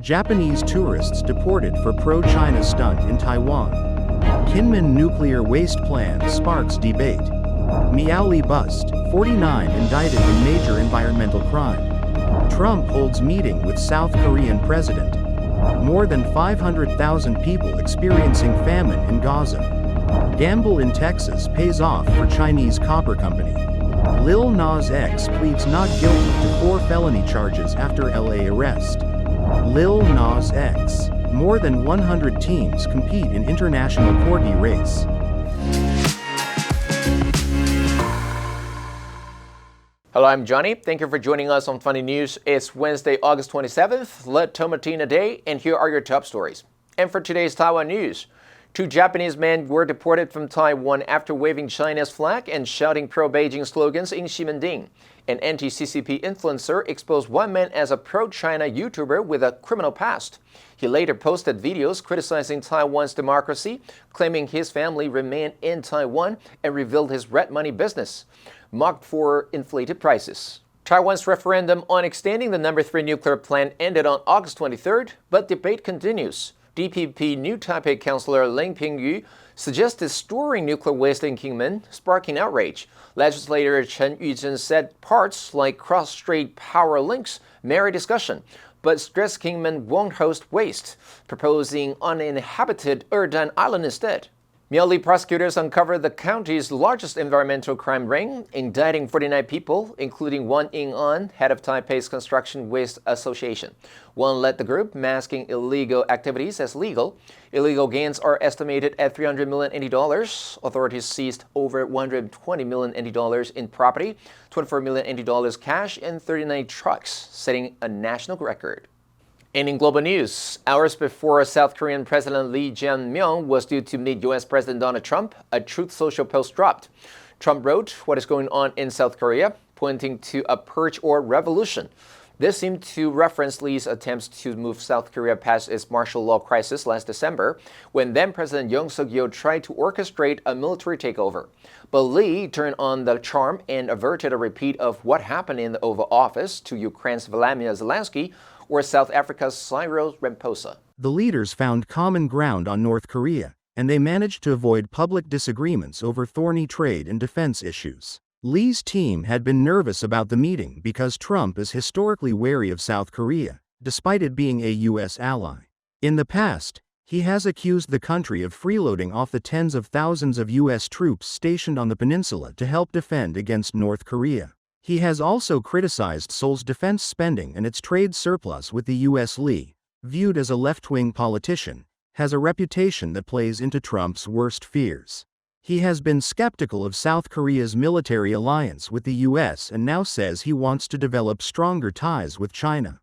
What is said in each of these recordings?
Japanese tourists deported for pro-China stunt in Taiwan. Kinmen nuclear waste plan sparks debate. Miaoli bust, 49 indicted in major environmental crime. Trump holds meeting with South Korean president. More than 500,000 people experiencing famine in Gaza. Gamble in Texas pays off for Chinese copper company. Lil Nas X pleads not guilty to 4 felony charges after LA arrest. Lil Nas X. More than 100 teams compete in international Corgi race. Hello, I'm Johnny. Thank you for joining us on Funny News. It's Wednesday, August 27th. Let Tomatina Day, and here are your top stories. And for today's Taiwan news, 2 Japanese men were deported from Taiwan after waving China's flag and shouting pro-Beijing slogans in Ximending. An anti-CCP influencer exposed one man as a pro-China YouTuber with a criminal past. He later posted videos criticizing Taiwan's democracy, claiming his family remained in Taiwan, and revealed his red money business, mocked for inflated prices. Taiwan's referendum on extending the number 3 nuclear plant ended on August 23rd, but debate continues. DPP New Taipei councillor Ling Pingyu suggested storing nuclear waste in Kinmen, sparking outrage. Legislator Chen Yuzhen said parts like cross-strait power links merit discussion, but stressed Kinmen won't host waste, proposing uninhabited Erdan Island instead. Miaoli prosecutors uncovered the county's largest environmental crime ring, indicting 49 people, including Wang Ying-an, head of Taipei's Construction Waste Association. One led the group, masking illegal activities as legal. Illegal gains are estimated at 300 million NT dollars. Authorities seized over 120 million NT dollars in property, 24 million NT dollars cash, and 39 trucks, setting a national record. And in global news, hours before South Korean President Lee Jae-myung was due to meet U.S. President Donald Trump, a Truth Social post dropped. Trump wrote what is going on in South Korea, pointing to a purge or revolution. This seemed to reference Lee's attempts to move South Korea past its martial law crisis last December, when then-President Yoon Suk-yeol tried to orchestrate a military takeover. But Lee turned on the charm and averted a repeat of what happened in the Oval Office to Ukraine's Volodymyr Zelensky or South Africa's Cyril Ramaphosa. The leaders found common ground on North Korea, and they managed to avoid public disagreements over thorny trade and defense issues. Lee's team had been nervous about the meeting because Trump is historically wary of South Korea, despite it being a U.S. ally. In the past, he has accused the country of freeloading off the tens of thousands of U.S. troops stationed on the peninsula to help defend against North Korea. He has also criticized Seoul's defense spending and its trade surplus with the U.S. Lee, viewed as a left-wing politician, has a reputation that plays into Trump's worst fears. He has been skeptical of South Korea's military alliance with the U.S. and now says he wants to develop stronger ties with China.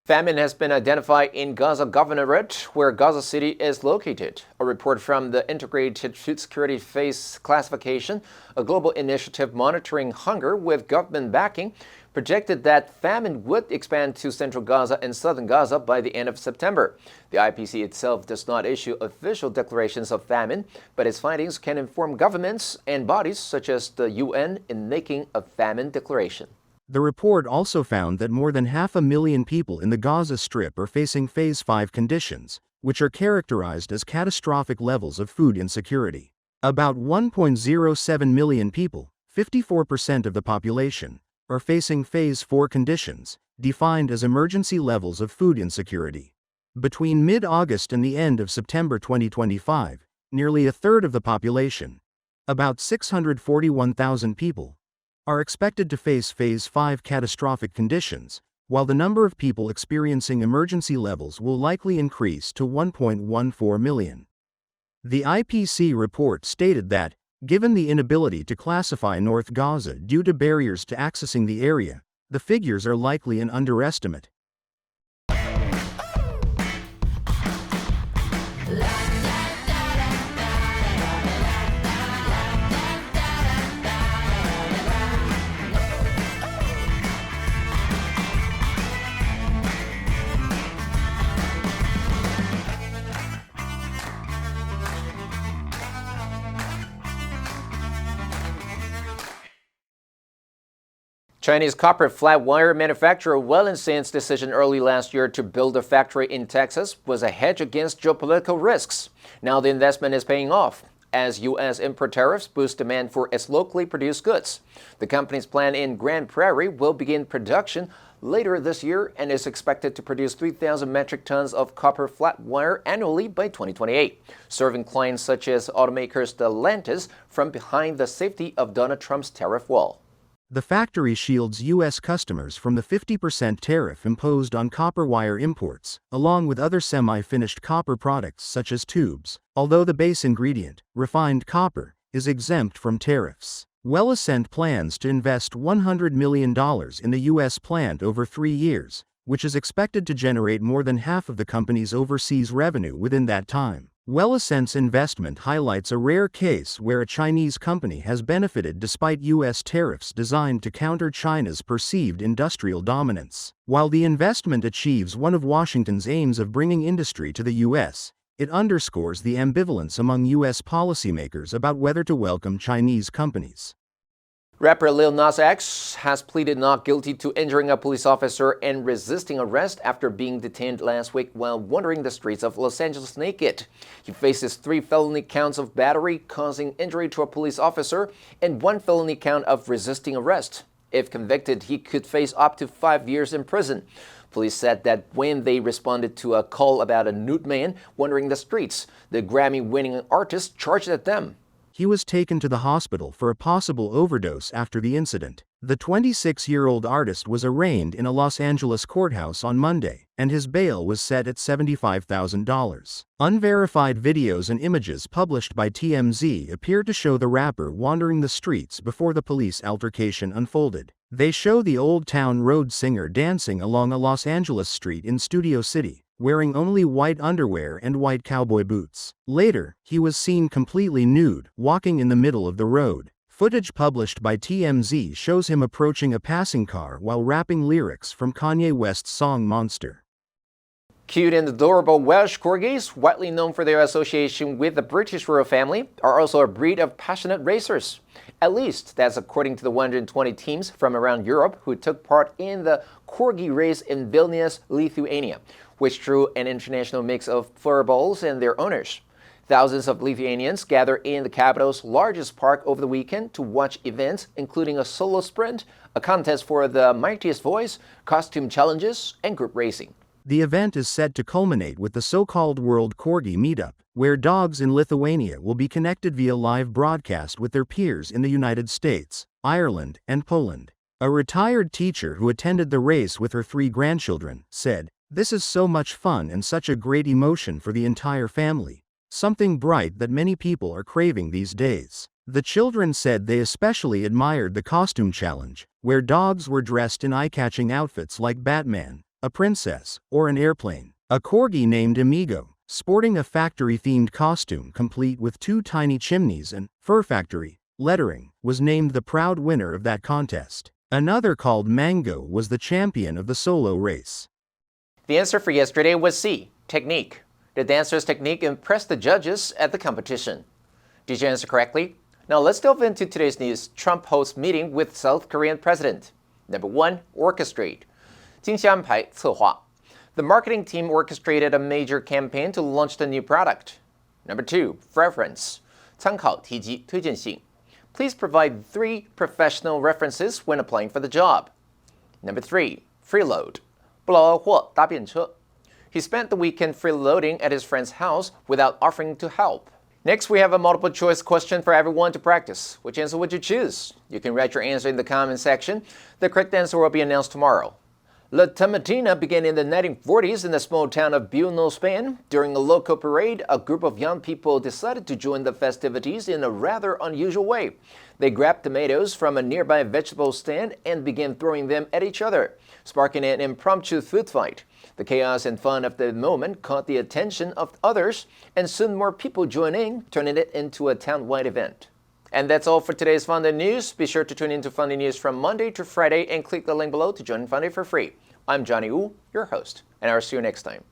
Famine has been identified in Gaza Governorate, where Gaza City is located. A report from the Integrated Food Security Phase Classification, a global initiative monitoring hunger with government backing, projected that famine would expand to central Gaza and southern Gaza by the end of September. The IPC itself does not issue official declarations of famine, but its findings can inform governments and bodies such as the UN in making a famine declaration. The report also found that more than 500,000 people in the Gaza Strip are facing Phase 5 conditions, which are characterized as catastrophic levels of food insecurity. About 1.07 million people, 54% of the population, are facing Phase 4 conditions, defined as emergency levels of food insecurity. Between mid-August and the end of September 2025, nearly a third of the population, about 641,000 people, are expected to face Phase 5 catastrophic conditions, while the number of people experiencing emergency levels will likely increase to 1.14 million. The IPC report stated that, given the inability to classify North Gaza due to barriers to accessing the area, the figures are likely an underestimate. Chinese copper flat wire manufacturer Wellinson's decision early last year to build a factory in Texas was a hedge against geopolitical risks. Now the investment is paying off as U.S. import tariffs boost demand for its locally produced goods. The company's plant in Grand Prairie will begin production later this year and is expected to produce 3,000 metric tons of copper flat wire annually by 2028, serving clients such as automakers Stellantis from behind the safety of Donald Trump's tariff wall. The factory shields U.S. customers from the 50% tariff imposed on copper wire imports, along with other semi-finished copper products such as tubes, although the base ingredient, refined copper, is exempt from tariffs. Wellicent plans to invest $100 million in the U.S. plant over 3 years, which is expected to generate more than half of the company's overseas revenue within that time. Wellicent's investment highlights a rare case where a Chinese company has benefited despite U.S. tariffs designed to counter China's perceived industrial dominance. While the investment achieves one of Washington's aims of bringing industry to the U.S., it underscores the ambivalence among U.S. policymakers about whether to welcome Chinese companies. Rapper Lil Nas X has pleaded not guilty to injuring a police officer and resisting arrest after being detained last week while wandering the streets of Los Angeles naked. He faces 3 felony counts of battery causing injury to a police officer and 1 felony count of resisting arrest. If convicted, he could face up to 5 years in prison. Police said that when they responded to a call about a nude man wandering the streets, the Grammy-winning artist charged at them. He was taken to the hospital for a possible overdose after the incident. The 26-year-old artist was arraigned in a Los Angeles courthouse on Monday, and his bail was set at $75,000. Unverified videos and images published by TMZ appear to show the rapper wandering the streets before the police altercation unfolded. They show the Old Town Road singer dancing along a Los Angeles street in Studio City, wearing only white underwear and white cowboy boots. Later, he was seen completely nude, walking in the middle of the road. Footage published by TMZ shows him approaching a passing car while rapping lyrics from Kanye West's song Monster. Cute and adorable Welsh Corgis, widely known for their association with the British royal family, are also a breed of passionate racers. At least, that's according to the 120 teams from around Europe who took part in the Corgi race in Vilnius, Lithuania, which drew an international mix of fur balls and their owners. Thousands of Lithuanians gather in the capital's largest park over the weekend to watch events including a solo sprint, a contest for the mightiest voice, costume challenges, and group racing. The event is set to culminate with the so-called World Corgi Meetup, where dogs in Lithuania will be connected via live broadcast with their peers in the United States, Ireland, and Poland. A retired teacher who attended the race with her 3 grandchildren said, "This is so much fun and such a great emotion for the entire family. Something bright that many people are craving these days." The children said they especially admired the costume challenge, where dogs were dressed in eye-catching outfits like Batman, a princess, or an airplane. A corgi named Amigo, sporting a factory-themed costume complete with 2 tiny chimneys and Fur Factory lettering, was named the proud winner of that contest. Another called Mango was the champion of the solo race. The answer for yesterday was C, technique. The dancer's technique impressed the judges at the competition. Did you answer correctly? Now let's delve into today's news. Trump hosts meeting with South Korean president. Number 1, orchestrate. 精心安排策划. The marketing team orchestrated a major campaign to launch the new product. Number 2, reference. 参考提及推荐信. Please provide 3 professional references when applying for the job. Number 3, freeload. 不劳而获搭便车. He spent the weekend freeloading at his friend's house without offering to help. Next, we have a multiple choice question for everyone to practice. Which answer would you choose? You can write your answer in the comment section. The correct answer will be announced tomorrow. La Tomatina began in the 1940s in the small town of Buenos, Spain. During a local parade, a group of young people decided to join the festivities in a rather unusual way. They grabbed tomatoes from a nearby vegetable stand and began throwing them at each other, sparking an impromptu food fight. The chaos and fun of the moment caught the attention of others, and soon more people joined in, turning it into a town-wide event. And that's all for today's FUNDAY News. Be sure to tune into FUNDAY News from Monday to Friday and click the link below to join FUNDAY for free. I'm Johnny Wu, your host, and I'll see you next time.